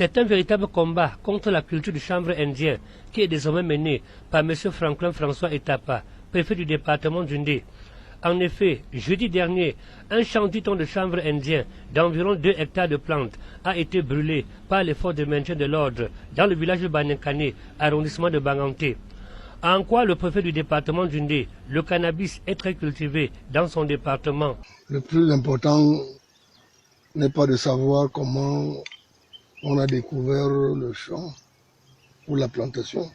C'est un véritable combat contre la culture du chanvre indien qui est désormais mené par M. Franklin François Etapa, préfet du département d'Undé. En effet, jeudi dernier, un champ de 10 tonnes de chanvre indien d'environ 2 hectares de plantes a été brûlé par les forces de maintien de l'ordre dans le village de Banenkane, arrondissement de Banganté. En quoi le préfet du département d'Undé, le cannabis est très cultivé dans son département. Le plus important n'est pas de savoir comment on a découvert le champ ou la plantation,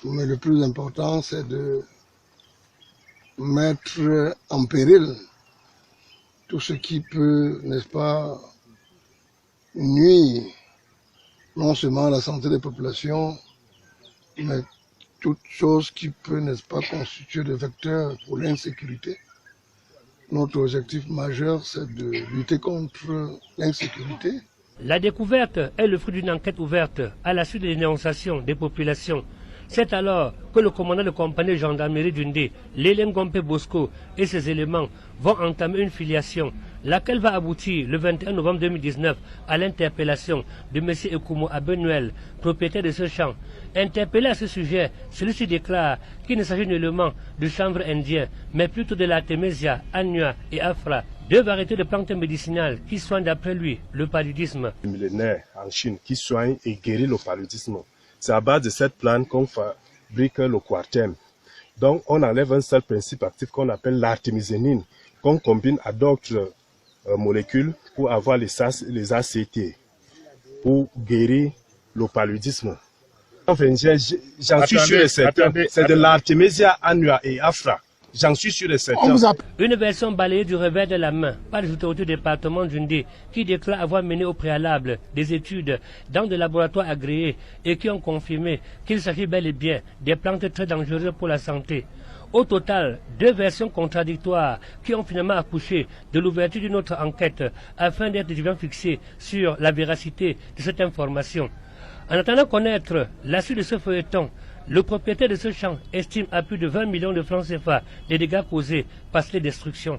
mais le plus important c'est de mettre en péril tout ce qui peut, n'est-ce pas, nuire non seulement à la santé des populations, mais toute chose qui peut, n'est-ce pas, constituer des vecteurs pour l'insécurité. Notre objectif majeur, c'est de lutter contre l'insécurité. La découverte est le fruit d'une enquête ouverte à la suite des dénonciations des populations. C'est alors que le commandant de compagnie de gendarmerie d'Undé, Lélène Gompe Bosco et ses éléments vont entamer une filiation, laquelle va aboutir le 21 novembre 2019 à l'interpellation de M. Ekumo Abenuel, propriétaire de ce champ. Interpellé à ce sujet, celui-ci déclare qu'il ne s'agit nullement de chanvre indien, mais plutôt de l'artémisia, annua et afra, deux variétés de plantes médicinales qui soignent d'après lui le paludisme. Millénaire en Chine qui soigne et guérit le paludisme. C'est à base de cette plante qu'on fabrique le quartem. Donc on enlève un seul principe actif qu'on appelle l'artémisinine, qu'on combine à d'autres molécules pour avoir les ACT, pour guérir le paludisme. Enfin, j'en suis sûr et certain, c'est de l'artémisia annua et afra. J'en suis sûr et certain. Une version balayée du revers de la main par les autorités du département d'Undé qui déclarent avoir mené au préalable des études dans des laboratoires agréés et qui ont confirmé qu'il s'agit bel et bien des plantes très dangereuses pour la santé. Au total, deux versions contradictoires qui ont finalement accouché de l'ouverture d'une autre enquête afin d'être dûment fixées sur la véracité de cette information. En attendant connaître la suite de ce feuilleton, le propriétaire de ce champ estime à plus de 20 millions de francs CFA les dégâts causés par ces destructions.